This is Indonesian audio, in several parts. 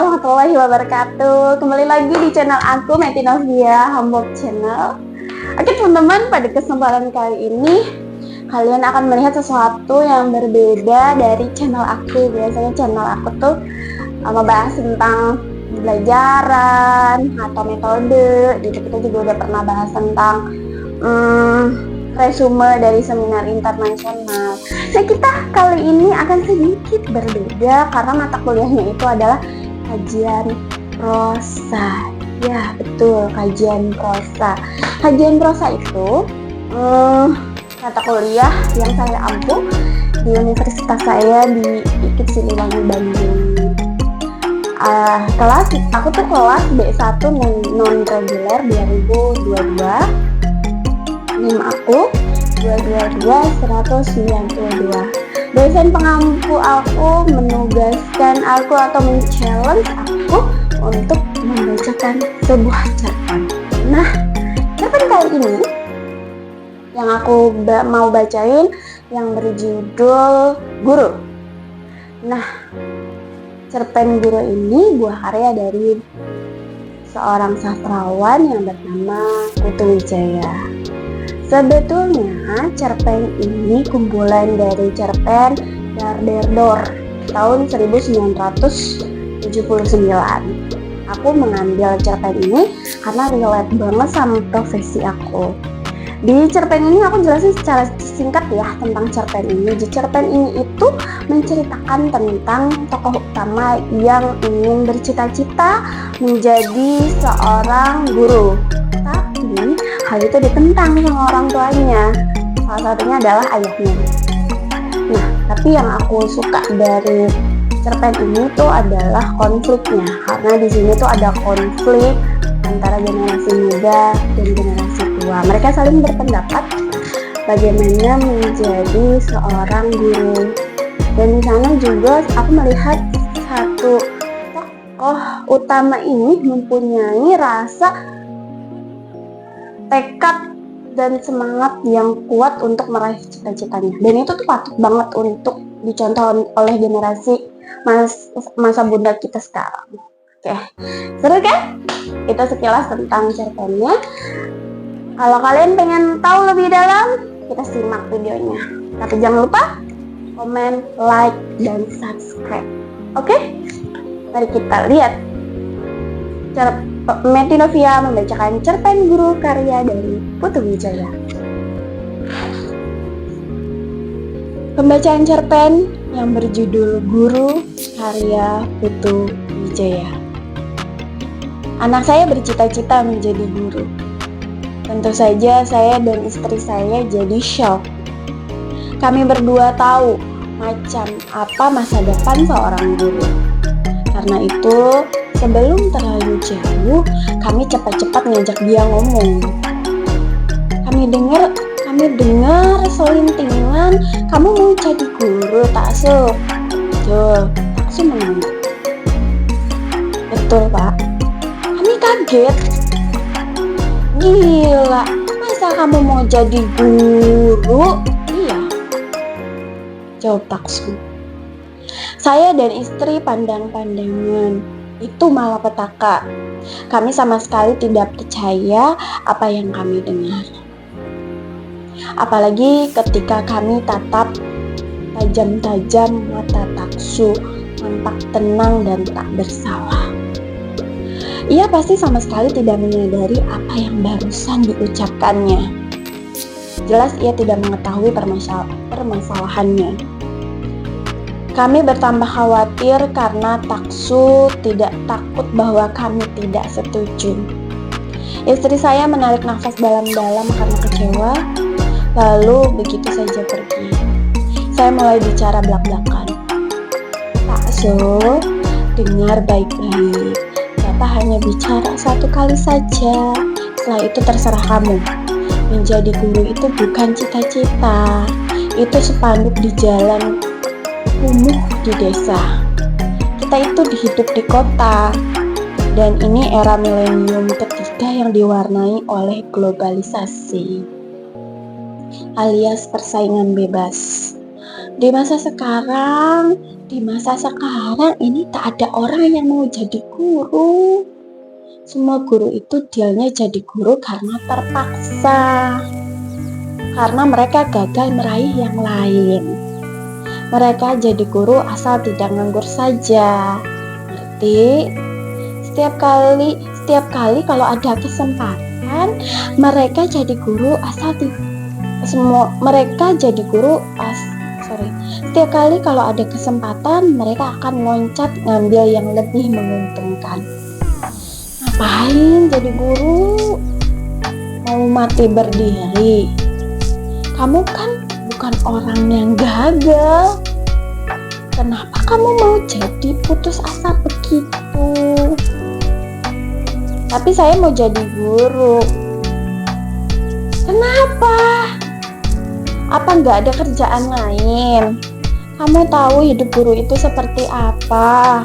warahmatullahi wabarakatuh. Kembali lagi di channel aku, Meti Novia Hamburg Channel. Oke teman-teman, pada kesempatan kali ini kalian akan melihat sesuatu yang berbeda dari channel aku. Biasanya channel aku tuh membahas tentang pembelajaran atau metode gitu. Kita juga udah pernah bahas tentang resume dari seminar internasional. Nah, kita kali ini akan sedikit berbeda karena mata kuliahnya itu adalah kajian prosa. Ya, betul, kajian prosa. Kajian prosa itu mata kuliah yang saya ampuh di universitas saya di IKIP Siliwangi, Bandung. Aku tuh kelas B1 non reguler 2022. NIM aku 222-192. Dosen pengampu aku menugaskan aku atau men-challenge aku untuk membacakan sebuah cerpen. Nah, cerpen kali ini yang aku mau bacain yang berjudul Guru. Nah, cerpen Guru ini buah karya dari seorang sastrawan yang bernama Putu Wijaya. Sebetulnya cerpen ini kumpulan dari cerpen Dar Der Dor tahun 1979. Aku mengambil cerpen ini karena relate banget sama profesi aku. Di cerpen ini aku jelasin secara singkat ya tentang cerpen ini. Di cerpen ini itu menceritakan tentang tokoh utama yang ingin bercita-cita menjadi seorang guru. Tapi hal itu ditentang sama orang tuanya. Salah satunya adalah ayahnya. Nah, tapi yang aku suka dari cerpen ini tuh adalah konfliknya. Karena di sini tuh ada konflik antara generasi muda dan generasi tua. Mereka saling berpendapat bagaimana menjadi seorang guru. Dan di sana juga aku melihat satu tokoh utama ini mempunyai rasa tekad dan semangat yang kuat untuk meraih cita-citanya. Dan itu tuh patut banget untuk dicontoh oleh generasi masa bunda kita sekarang. Oke, seru kan? Itu sekilas tentang cerpennya. Kalau kalian pengen tahu lebih dalam, kita simak videonya. Tapi jangan lupa komen, like, dan subscribe. Oke? Mari kita lihat. Meti Novia membacakan cerpen Guru karya dari Putu Wijaya. Pembacaan cerpen yang berjudul Guru karya Putu Wijaya. Anak saya bercita-cita menjadi guru. Tentu saja saya dan istri saya jadi shock. Kami berdua tahu macam apa masa depan seorang guru. Karena itu, sebelum terlalu jauh, kami cepat-cepat ngajak dia ngomong. Kami dengar selintingan, kamu mau jadi guru, Taksu? Tuh, Taksu mengangguk. Betul, Pak. Kami kaget. Gila, masa kamu mau jadi guru? Iya, jawab Taksu. Saya dan istri pandang-pandangan. Itu malapetaka. Kami sama sekali tidak percaya apa yang kami dengar. Apalagi ketika kami tatap tajam-tajam mata Taksu, nampak tenang dan tak bersalah. Ia pasti sama sekali tidak menyadari apa yang barusan diucapkannya. Jelas ia tidak mengetahui permasalahannya. Kami bertambah khawatir karena Taksu tidak takut bahwa kami tidak setuju. Istri saya menarik nafas dalam-dalam karena kecewa, lalu begitu saja pergi. Saya mulai bicara belak-belakan. Taksu, dengar baik-baik. Bapak hanya bicara satu kali saja. Setelah itu terserah kamu. Menjadi guru itu bukan cita-cita. Itu spanduk di jalan kumuh di desa. Kita itu hidup di kota. Dan ini era milenium ketiga yang diwarnai oleh globalisasi alias persaingan bebas. Di masa sekarang ini tak ada orang yang mau jadi guru. Semua guru itu dealnya jadi guru karena terpaksa. Karena mereka gagal meraih yang lain. Mereka jadi guru asal tidak nganggur saja. Ngerti? Setiap kali kalau ada kesempatan, mereka jadi guru Setiap kali kalau ada kesempatan, mereka akan loncat ngambil yang lebih menguntungkan. Ngapain jadi guru? Mau mati berdiri? Kamu kan bukan orang yang gagal. Kenapa kamu mau jadi putus asa begitu? Tapi saya mau jadi guru. Kenapa? Apa nggak ada kerjaan lain? Kamu tahu hidup guru itu seperti apa?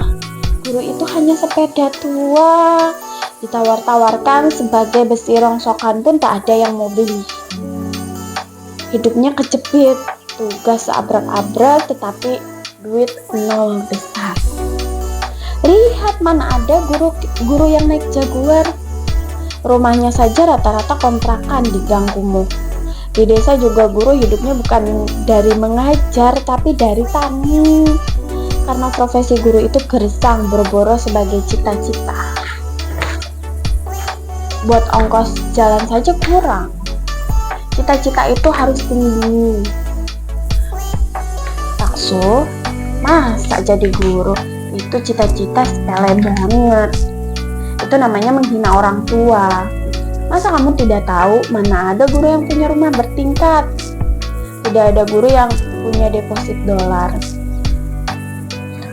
Guru itu hanya sepeda tua. Ditawar-tawarkan sebagai besi rongsokan pun tak ada yang mau beli. Hidupnya kejepit, tugas seabrak-abrak tetapi duit nol besar. Lihat mana ada guru yang naik Jaguar. Rumahnya saja rata-rata kontrakan di gang kumuh. Di desa juga guru hidupnya bukan dari mengajar tapi dari tani. Karena profesi guru itu gersang, boro-boro sebagai cita-cita. Buat ongkos jalan saja kurang. Cita-cita itu harus tinggi. Taksu, masa jadi guru? Itu cita-cita sepele banget. Itu namanya menghina orang tua. Masa kamu tidak tahu mana ada guru yang punya rumah bertingkat? Tidak ada guru yang punya deposit dolar.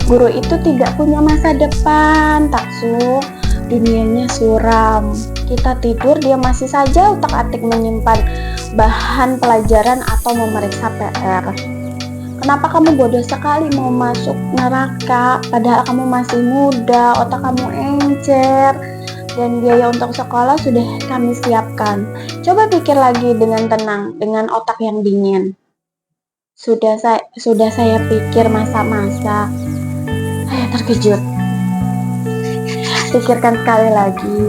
Guru itu tidak punya masa depan, Taksu. Dunianya suram. Kita tidur, dia masih saja utak-atik menyimpan bahan pelajaran atau memeriksa PR. Kenapa kamu bodoh sekali mau masuk neraka? Padahal kamu masih muda, otak kamu encer. Dan biaya untuk sekolah sudah kami siapkan. Coba pikir lagi dengan tenang, dengan otak yang dingin. Sudah saya pikir masa-masa. Saya terkejut. Pikirkan sekali lagi.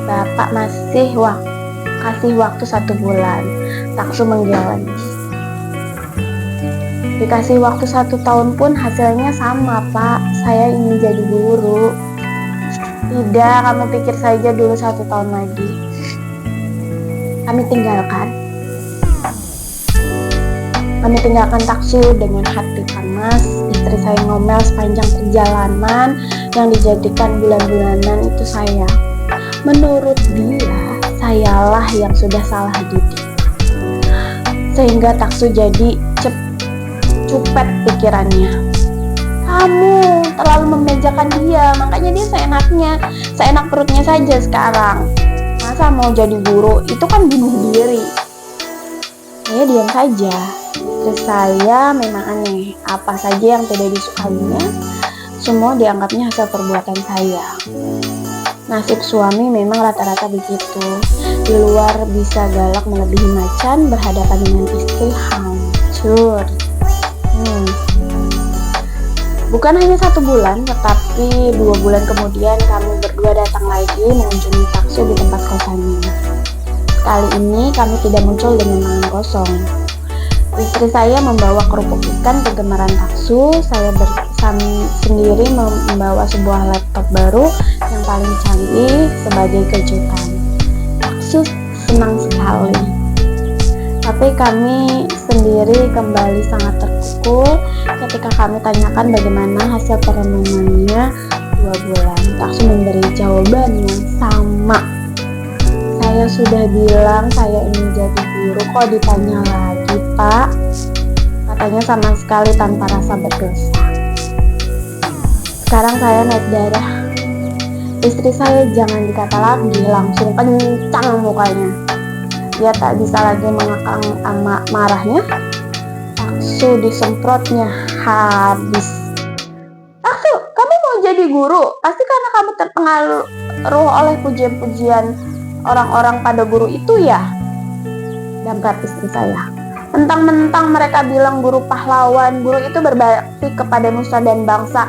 Bapak masih kasih waktu 1 bulan. Taksu menggeleng. Dikasih waktu 1 tahun pun hasilnya sama, Pak. Saya ingin jadi guru. Tidak, kamu pikir saja dulu 1 tahun lagi. Kami tinggalkan Taksu dengan hati panas. Istri saya ngomel sepanjang perjalanan yang dijadikan bulan-bulanan itu saya. Menurut dia, sayalah yang sudah salah didik. Sehingga Taksu jadi cupet pikirannya. Kamu terlalu memejakan dia, makanya dia seenak perutnya saja sekarang. Masa mau jadi guru, itu kan bunuh diri. Saya diam saja. Istri saya memang aneh, apa saja yang tidak disukainya, semua dianggapnya hasil perbuatan saya. Nasib suami memang rata-rata begitu. Di luar bisa galak melebihi macan, berhadapan dengan istri hancur. Bukan hanya 1 bulan, tetapi 2 bulan kemudian kami berdua datang lagi mengunjungi Taksu di tempat kosannya. Kali ini kami tidak muncul dengan tangan kosong. Istri saya membawa kerupuk ikan kegemaran Taksu. Saya sendiri membawa sebuah laptop baru yang paling canggih sebagai kejutan. Taksu senang sekali. Tapi kami sendiri kembali sangat terpukul ketika kami tanyakan bagaimana hasil perenungannya 2 bulan. Taksu memberi jawaban yang sama. Saya sudah bilang saya ingin jadi guru, kok ditanya lagi, Pak? Katanya sama sekali tanpa rasa berdosa. Sekarang saya naik darah. Istri saya jangan dikata lagi, langsung kencang mukanya. Dia tak bisa lagi mengekang marahnya. Taksu disemprotnya habis. Taksu, kamu mau jadi guru? Pasti karena kamu terpengaruh oleh pujian-pujian orang-orang pada guru itu ya? Damkar istri saya. Mentang-mentang mereka bilang guru pahlawan, guru itu berbakti kepada nusa dan bangsa.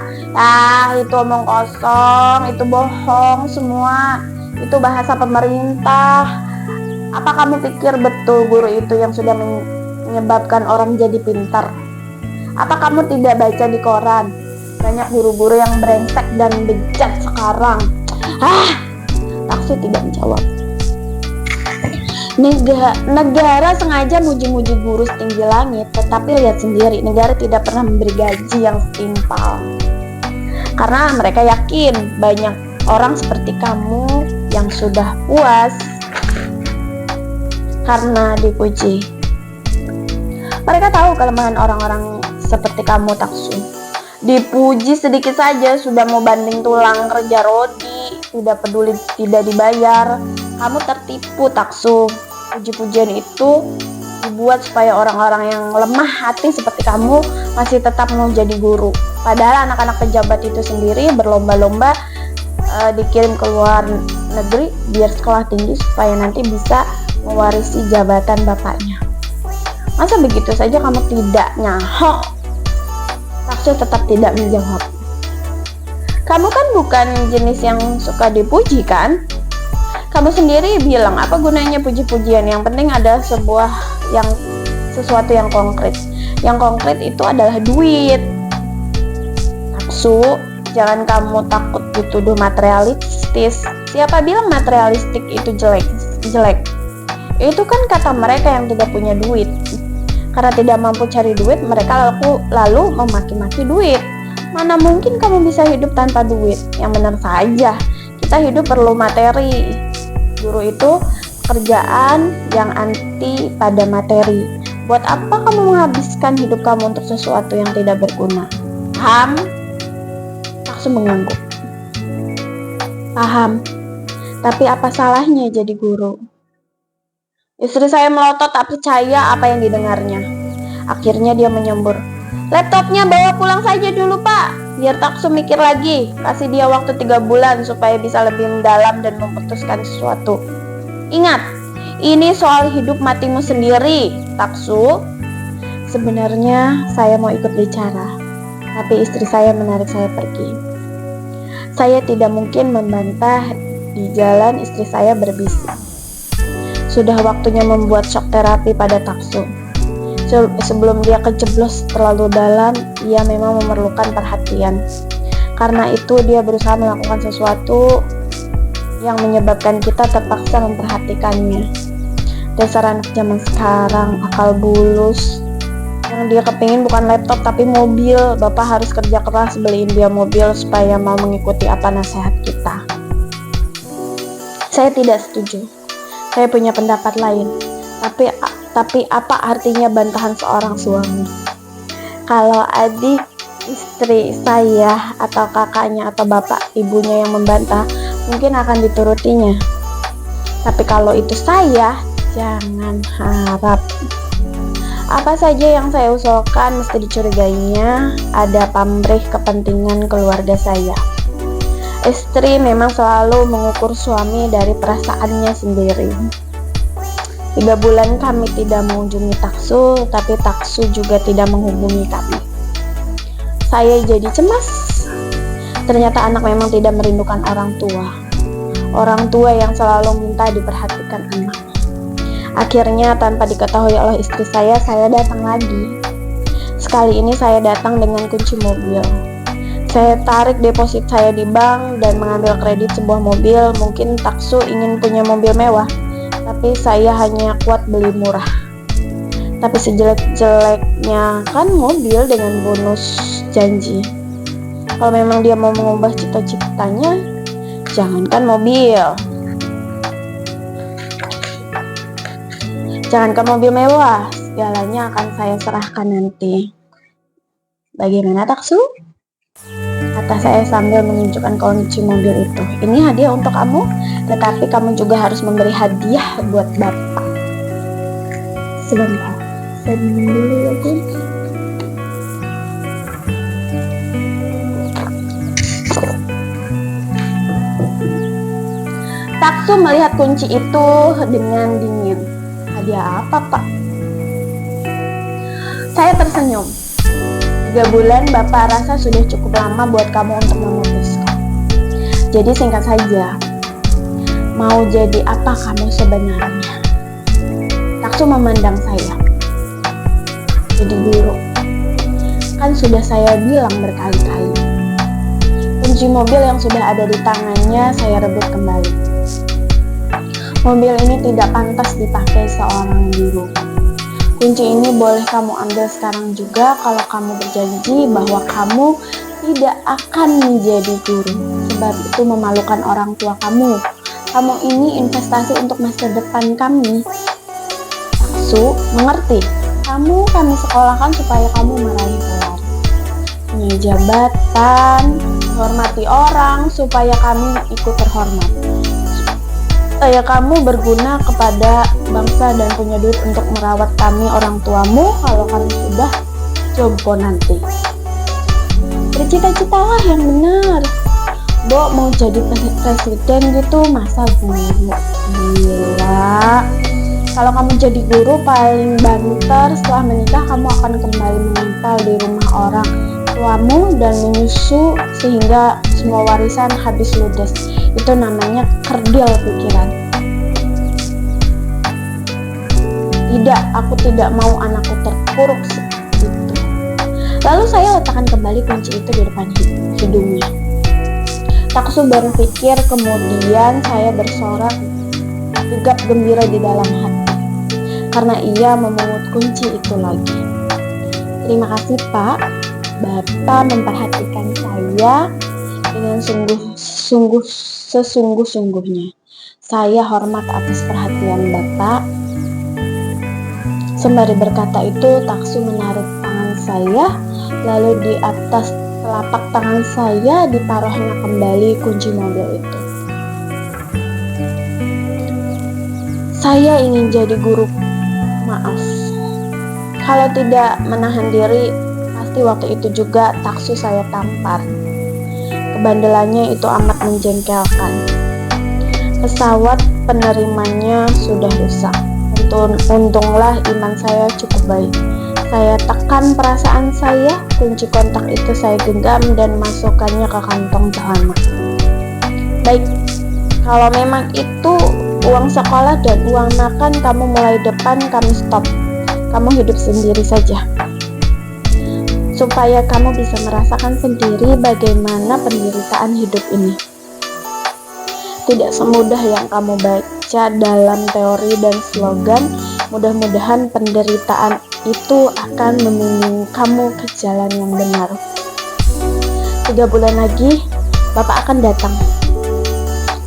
Itu omong kosong, itu bohong semua. Itu bahasa pemerintah. Apa kamu pikir betul guru itu yang sudah menyebabkan orang jadi pintar? Apa kamu tidak baca di koran? Banyak guru-guru yang brengsek dan bejat sekarang. Taksi tidak menjawab. Negara sengaja muji-muji guru setinggi langit, tetapi lihat sendiri, negara tidak pernah memberi gaji yang setimpal. Karena mereka yakin banyak orang seperti kamu yang sudah puas karena dipuji. Mereka tahu kelemahan orang-orang seperti kamu, Taksu. Dipuji sedikit saja sudah mau banting tulang kerja rodi, tidak peduli tidak dibayar. Kamu tertipu, Taksu. Puji-pujian itu dibuat supaya orang-orang yang lemah hati seperti kamu masih tetap mau jadi guru. Padahal anak-anak pejabat itu sendiri berlomba-lomba dikirim ke luar negeri biar sekolah tinggi supaya nanti bisa mewarisi jabatan bapaknya. Masa begitu saja kamu tidak nyaho? Taksu tetap tidak menjawab. Kamu kan bukan jenis yang suka dipuji, kan? Kamu sendiri bilang apa gunanya puji-pujian? Yang penting ada sesuatu yang konkret. Yang konkret itu adalah duit. Taksu, jangan kamu takut dituduh materialistis. Siapa bilang materialistik itu jelek? Itu kan kata mereka yang tidak punya duit. Karena tidak mampu cari duit, mereka lalu memaki-maki duit. Mana mungkin kamu bisa hidup tanpa duit? Yang benar saja, kita hidup perlu materi. Guru itu pekerjaan yang anti pada materi. Buat apa kamu menghabiskan hidup kamu untuk sesuatu yang tidak berguna? Paham? Taksu mengangguk. Paham. Tapi apa salahnya jadi guru? Istri saya melotot tak percaya apa yang didengarnya. Akhirnya dia menyembur. Laptopnya bawa pulang saja dulu, Pak. Biar Taksu mikir lagi. Kasih dia waktu 3 bulan supaya bisa lebih mendalam dan memutuskan sesuatu. Ingat, ini soal hidup matimu sendiri, Taksu. Sebenarnya saya mau ikut bicara, tapi istri saya menarik saya pergi. Saya tidak mungkin membantah di jalan istri saya berbisik. Sudah waktunya membuat shock terapi pada Taksu. Sebelum dia kejeblos terlalu dalam, ia memang memerlukan perhatian. Karena itu dia berusaha melakukan sesuatu yang menyebabkan kita terpaksa memperhatikannya. Dasar anak zaman sekarang, akal bulus. Yang dia kepingin bukan laptop tapi mobil. Bapak harus kerja keras beliin dia mobil supaya mau mengikuti apa nasihat kita. Saya tidak setuju. Saya punya pendapat lain. Tapi apa artinya bantahan seorang suami? Kalau adik istri saya atau kakaknya atau bapak ibunya yang membantah, mungkin akan diturutinya. Tapi kalau itu saya, jangan harap. Apa saja yang saya usulkan mesti dicurigainya ada pamrih kepentingan keluarga saya. Istri memang selalu mengukur suami dari perasaannya sendiri. 3 bulan kami tidak mengunjungi Taksu, tapi Taksu juga tidak menghubungi kami. Saya jadi cemas. Ternyata anak memang tidak merindukan orang tua. Orang tua yang selalu minta diperhatikan anak. Akhirnya tanpa diketahui oleh istri saya datang lagi. Sekali ini saya datang dengan kunci mobil. Saya tarik deposit saya di bank dan mengambil kredit sebuah mobil. Mungkin Taksu ingin punya mobil mewah, tapi saya hanya kuat beli murah. Tapi sejelek-jeleknya kan mobil dengan bonus janji. Kalau memang dia mau mengubah cita-citanya, jangankan mobil. Jangankan mobil mewah, segalanya akan saya serahkan nanti. Bagaimana Taksu? Kata saya sambil menunjukkan kunci mobil itu. Ini hadiah untuk kamu, tetapi kamu juga harus memberi hadiah buat bapak. Sebentar, saya minum dulu ya guys. Taksu melihat kunci itu dengan dingin. Hadiah apa, Pak? Saya tersenyum. 3 bulan Bapak rasa sudah cukup lama buat kamu untuk memutuskan. Jadi singkat saja, mau jadi apa kamu sebenarnya? Taksu memandang saya. Jadi guru. Kan sudah saya bilang berkali-kali. Kunci mobil yang sudah ada di tangannya saya rebut kembali. Mobil ini tidak pantas dipakai seorang guru. Kunci ini boleh kamu ambil sekarang juga kalau kamu berjanji bahwa kamu tidak akan menjadi guru. Sebab itu memalukan orang tua kamu. Kamu ini investasi untuk masa depan kami. Taksu mengerti. Kami sekolahkan supaya kamu meraih gelar, punya jabatan, menghormati orang, supaya kami ikut terhormat. Supaya kamu berguna kepada bangsa dan punya duit untuk merawat kami orang tuamu kalau kamu sudah jompo nanti. Bercita-citalah yang benar. Bo mau jadi presiden gitu, masa guru? Gila. Kalau kamu jadi guru paling banter, setelah menikah kamu akan kembali menempel di rumah orang tuamu dan menyusu sehingga semua warisan habis ludes. Itu namanya kerdil pikiran. Tidak, aku tidak mau anakku terpuruk seperti itu. Lalu saya letakkan kembali kunci itu di depan hidungnya. Taksu berpikir, kemudian saya bersorak gegap gembira di dalam hati karena ia memungut kunci itu lagi. Terima kasih Pak, Bapak memperhatikan saya dengan sesungguh-sungguhnya. Saya hormat atas perhatian Bapak. Sembari berkata itu, Taksu menarik tangan saya, lalu di atas telapak tangan saya ditaruhnya kembali kunci mobil itu. Saya ingin jadi guru, maaf. Kalau tidak menahan diri, pasti waktu itu juga Taksu saya tampar. Kebandelannya itu amat menjengkelkan. Pesawat penerimanya sudah rusak. Untunglah iman saya cukup baik. Saya tekan perasaan saya, kunci kontak itu saya genggam dan masukkannya ke kantong celana. Baik, kalau memang itu uang sekolah dan uang makan kamu mulai depan kami stop. Kamu hidup sendiri saja. Supaya kamu bisa merasakan sendiri bagaimana penderitaan hidup ini. Tidak semudah yang kamu baca dalam teori dan slogan. Mudah-mudahan penderitaan itu akan membimbing kamu ke jalan yang benar. 3 bulan lagi Bapak akan datang.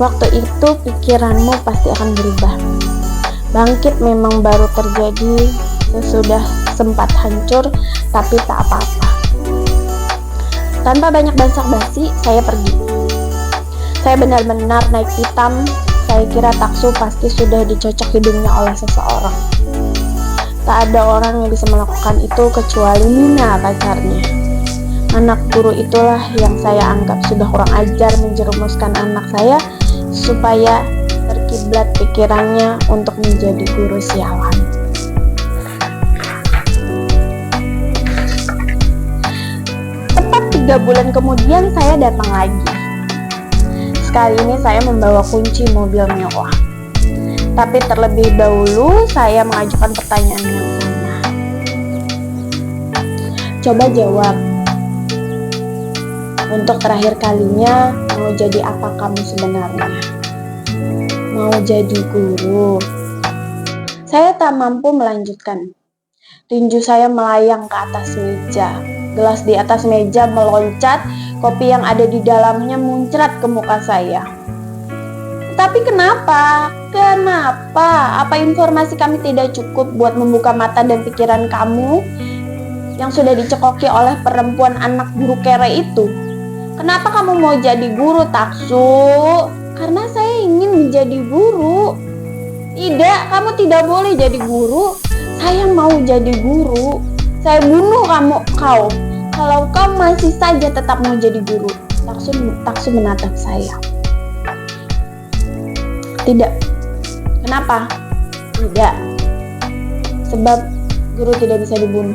Waktu itu pikiranmu pasti akan berubah. Bangkit memang baru terjadi sesudah sempat hancur, tapi tak apa-apa. Tanpa banyak basa-basi, saya pergi. Saya benar-benar naik hitam. Saya kira Taksu pasti sudah dicocok hidungnya oleh seseorang. Tak ada orang yang bisa melakukan itu kecuali Nina, pacarnya. Anak guru itulah yang saya anggap sudah kurang ajar menjerumuskan anak saya supaya terkiblat pikirannya untuk menjadi guru sialan. Tepat 3 bulan kemudian saya datang lagi. Kali ini saya membawa kunci mobil mewah. Tapi terlebih dahulu saya mengajukan pertanyaan yang sama. Coba jawab. Untuk terakhir kalinya, mau jadi apa kamu sebenarnya? Mau jadi guru? Saya tak mampu melanjutkan. Tinju saya melayang ke atas meja. Gelas di atas meja meloncat. Kopi yang ada di dalamnya muncrat ke muka saya. Tapi kenapa? Kenapa? Apa informasi kami tidak cukup buat membuka mata dan pikiran kamu yang sudah dicekoki oleh perempuan anak guru kere itu? Kenapa kamu mau jadi guru, Taksu? Karena saya ingin menjadi guru. Tidak, kamu tidak boleh jadi guru. Saya mau jadi guru. Saya bunuh kau. Kalau kau masih saja tetap mau jadi guru. Taksu menatap saya. Tidak. Kenapa? Tidak. Sebab guru tidak bisa dibunuh.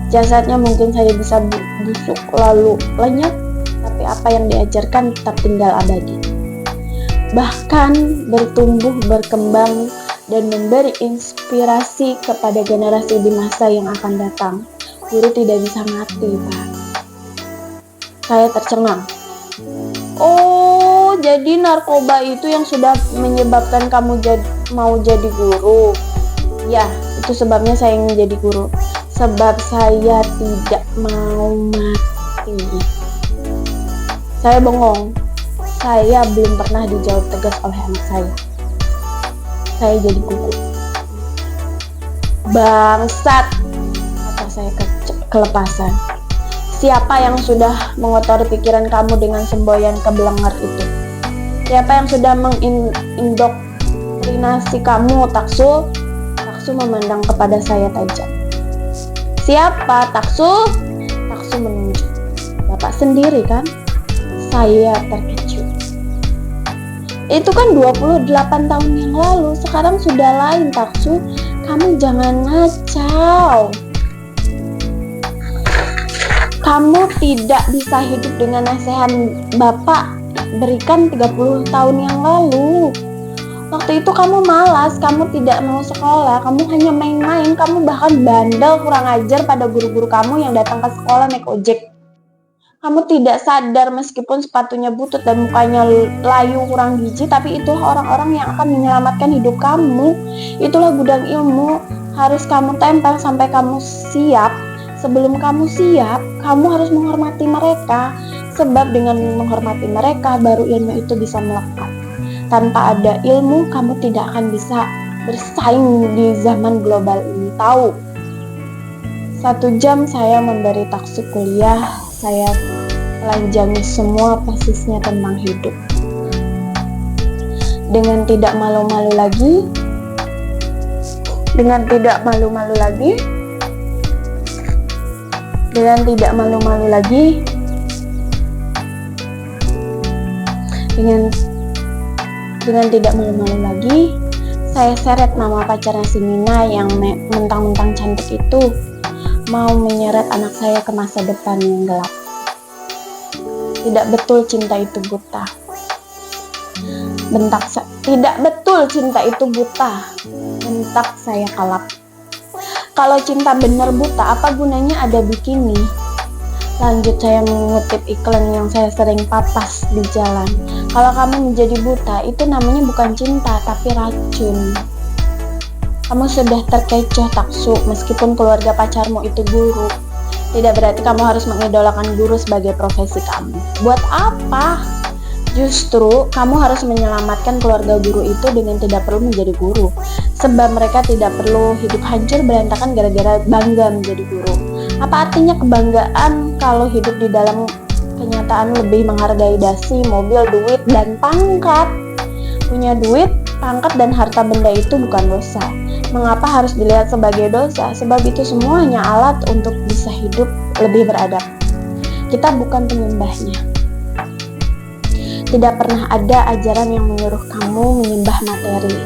Jasadnya mungkin saja bisa busuk lalu lenyap, tapi apa yang diajarkan tetap tinggal abadi. Bahkan bertumbuh, berkembang, dan memberi inspirasi kepada generasi di masa yang akan datang. Guru tidak bisa mati, Pak. Saya tercengang. Oh, jadi narkoba itu yang sudah menyebabkan kamu mau jadi guru? Ya, itu sebabnya saya ingin jadi guru. Sebab saya tidak mau mati. Saya bengong. Saya belum pernah dijawab tegas oleh anak saya. Saya jadi gugup. Bangsat, kata saya kelepasan. Siapa yang sudah mengotori pikiran kamu dengan semboyan kebelengar itu? Siapa yang sudah mengindoktrinasi kamu, Taksu? Taksu memandang kepada saya tajam. Siapa, Taksu? Taksu menunjuk. Bapak sendiri kan? Saya terkejut. Itu kan 28 tahun yang lalu. Sekarang sudah lain, Taksu. Kamu jangan ngacau. Kamu tidak bisa hidup dengan nasihat Bapak berikan 30 tahun yang lalu. Waktu itu kamu malas, kamu tidak mau sekolah, kamu hanya main-main, kamu bahkan bandel kurang ajar pada guru-guru kamu yang datang ke sekolah naik ojek. Kamu tidak sadar meskipun sepatunya butut dan mukanya layu kurang gizi, tapi itulah orang-orang yang akan menyelamatkan hidup kamu. Itulah gudang ilmu, harus kamu tempel sampai kamu siap. Sebelum kamu siap, kamu harus menghormati mereka, sebab dengan menghormati mereka baru ilmu itu bisa melekat. Tanpa ada ilmu, kamu tidak akan bisa bersaing di zaman global ini. Tahu? 1 jam saya memberi Taksu kuliah, saya telanjangi semua persisnya tentang hidup. Dengan tidak malu-malu lagi, dengan tidak malu-malu lagi, saya seret nama pacarnya si Mina yang mentang-mentang cantik itu, mau menyeret anak saya ke masa depan yang gelap. Tidak betul cinta itu buta. Tidak betul cinta itu buta. Bentak saya kalap. Kalau cinta benar buta, apa gunanya ada bikini? Lanjut saya mengutip iklan yang saya sering papas di jalan. Kalau kamu menjadi buta, itu namanya bukan cinta, tapi racun. Kamu sudah terkecoh, Taksu, meskipun keluarga pacarmu itu guru. Tidak berarti kamu harus mengidolakan guru sebagai profesi kamu. Buat apa? Justru, kamu harus menyelamatkan keluarga guru itu dengan tidak perlu menjadi guru. Sebab mereka tidak perlu hidup hancur berantakan gara-gara bangga menjadi guru. Apa artinya kebanggaan kalau hidup di dalam kenyataan lebih menghargai dasi, mobil, duit, dan pangkat? Punya duit, pangkat, dan harta benda itu bukan dosa. Mengapa harus dilihat sebagai dosa? Sebab itu semuanya alat untuk bisa hidup lebih beradab. Kita bukan penyembahnya. Tidak pernah ada ajaran yang menyuruh kamu menyembah materi.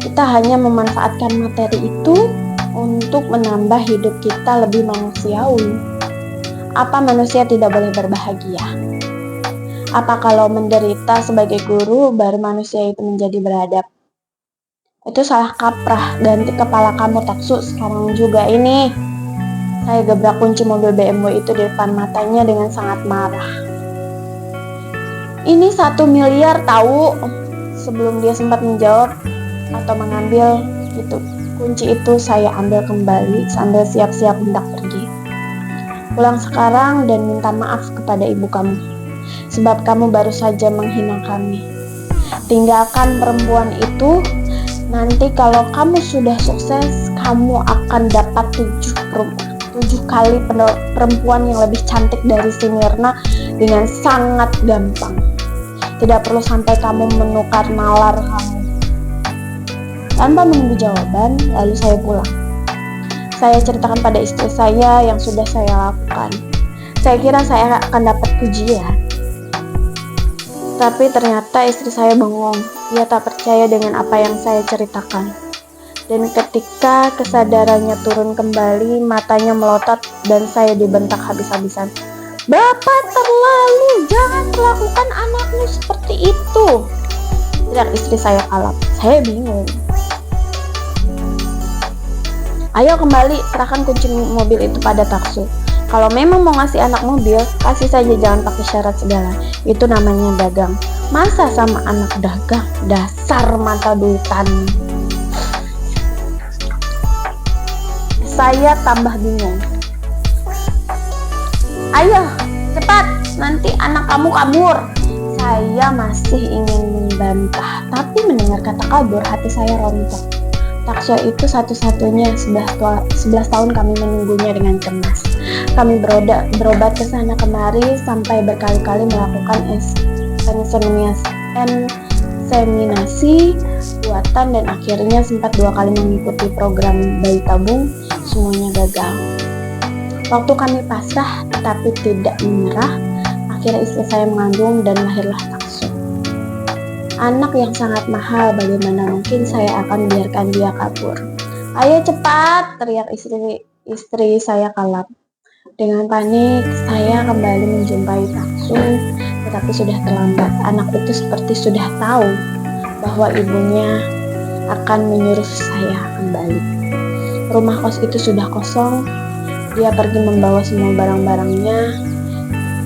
Kita hanya memanfaatkan materi itu untuk menambah hidup kita lebih manusiawi. Apa manusia tidak boleh berbahagia? Apa kalau menderita sebagai guru baru manusia itu menjadi beradab? Itu salah kaprah. Ganti kepala kamu, Taksu, sekarang juga ini. Saya gebrak kunci mobil BMW itu di depan matanya dengan sangat marah. Ini 1 miliar tahu. Sebelum dia sempat menjawab atau mengambil itu kunci itu, saya ambil kembali sambil siap-siap hendak pergi. Pulang sekarang dan minta maaf kepada ibu kamu, sebab kamu baru saja menghina kami. Tinggalkan perempuan itu. Nanti kalau kamu sudah sukses, kamu akan dapat 7 kali perempuan yang lebih cantik dari si Mirna dengan sangat gampang. Tidak perlu sampai kamu menukar nalar kamu. Tanpa menunggu jawaban, lalu saya pulang. Saya ceritakan pada istri saya yang sudah saya lakukan. Saya kira saya akan dapat pujian. Tapi ternyata istri saya bengong. Ia tak percaya dengan apa yang saya ceritakan. Dan ketika kesadarannya turun kembali, matanya melotot dan saya dibentak habis-habisan. "Bapak terlalu, jangan perlakukan anakmu seperti itu," teriak istri saya kalap. Saya bingung. "Ayo kembali, serahkan kunci mobil itu pada Taksu. Kalau memang mau ngasih anak mobil, kasih saja, jangan pakai syarat segala. Itu namanya dagang. Masa sama anak dagang? Dasar mata duitan." Saya tambah bingung. "Ayo, cepat, nanti anak kamu kabur." Saya masih ingin membantah, tapi mendengar kata kabur, hati saya rontok. Takso itu satu-satunya. 11 tahun kami menunggunya dengan cemas. Kami berobat ke sana kemari sampai berkali-kali melakukan inseminasi buatan dan akhirnya sempat 2 kali mengikuti program bayi tabung. Semuanya gagal. Waktu kami pasrah tetapi tidak menyerah, akhirnya istri saya mengandung dan lahirlah Takso. Anak yang sangat mahal, bagaimana mungkin saya akan biarkan dia kabur? "Ayo cepat," teriak istri saya kalap. Dengan panik, saya kembali menjumpai Taksu, tetapi sudah terlambat. Anak itu seperti sudah tahu bahwa ibunya akan menyuruh saya kembali. Rumah kos itu sudah kosong. Dia pergi membawa semua barang-barangnya,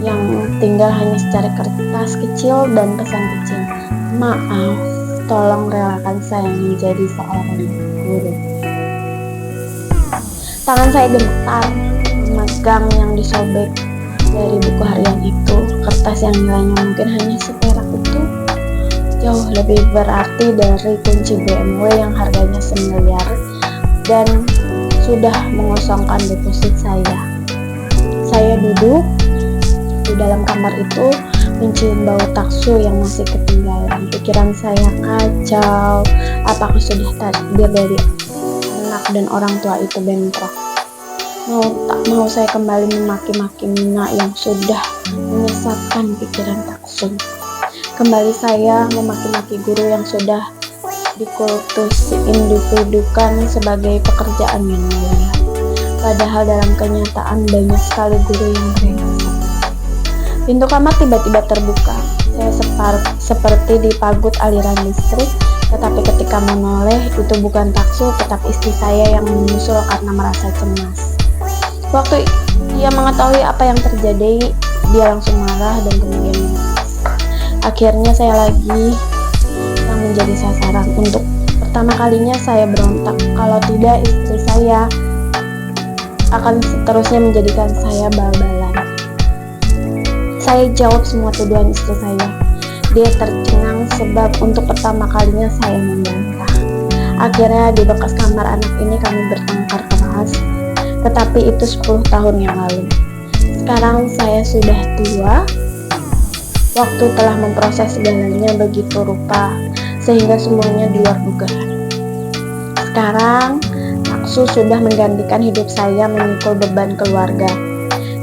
yang tinggal hanya secari kertas kecil dan pesan kecil. "Maaf, tolong relakan saya menjadi seorang guru." Tangan saya gemetar memegang yang disobek dari buku harian itu. Kertas yang nilainya mungkin hanya seperak itu jauh lebih berarti dari kunci BMW yang harganya $1 dan sudah mengosongkan deposit saya. Saya duduk di dalam kamar itu, mencium bau Taksu yang masih ketinggalan. Pikiran saya kacau. Apakah sudah takdir dari anak dan orang tua itu bentrok? Tak mau saya kembali memaki-maki Mina yang sudah menyesatkan pikiran Taksu. Kembali saya memaki-maki guru yang sudah dikultus-indudukan sebagai pekerjaan yang mulia. Padahal dalam kenyataan banyak sekali guru yang brengsek. Pintu kamar tiba-tiba terbuka. Saya seperti dipagut aliran listrik, tetapi ketika menoleh, itu bukan Taksu, tetapi istri saya yang menyusul karena merasa cemas. Waktu ia mengetahui apa yang terjadi, dia langsung marah dan kemudian menangis. Akhirnya saya lagi yang menjadi sasaran. Untuk pertama kalinya saya berontak. Kalau tidak, istri saya akan seterusnya menjadikan saya bal-balan. Saya jawab semua tuduhan istri saya. Dia tercengang sebab untuk pertama kalinya saya membantah. Akhirnya di bekas kamar anak ini kami bertengkar keras, tetapi itu 10 tahun yang lalu. Sekarang saya sudah tua. Waktu telah memproses segalanya begitu rupa, sehingga semuanya di luar dugaan. Sekarang, Taksu sudah menggantikan hidup saya memikul beban keluarga.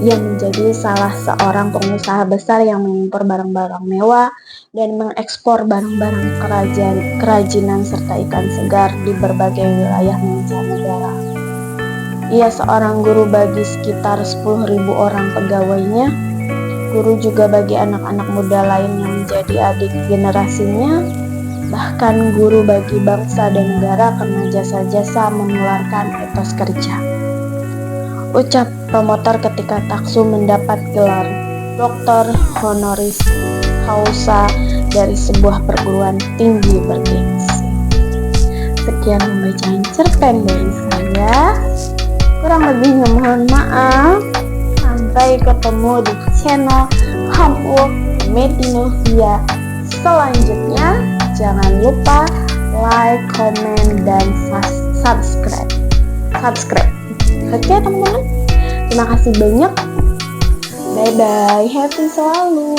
Ia menjadi salah seorang pengusaha besar yang mengimpor barang-barang mewah dan mengekspor barang-barang kerajinan serta ikan segar di berbagai wilayah mancanegara. Ia seorang guru bagi sekitar 10.000 orang pegawainya, guru juga bagi anak-anak muda lain yang menjadi adik generasinya, bahkan guru bagi bangsa dan negara karena jasa-jasa menularkan etos kerja. Ucap promotor ketika Taksu mendapat gelar Doktor Honoris Causa dari sebuah perguruan tinggi bergengsi. Sekian pembacaan cerpen dari saya. Kurang lebihnya mohon maaf. Sampai ketemu di channel Kampung Medinovia selanjutnya. Jangan lupa like, comment, dan subscribe. Oke teman-teman, terima kasih banyak. Bye bye, happy selalu.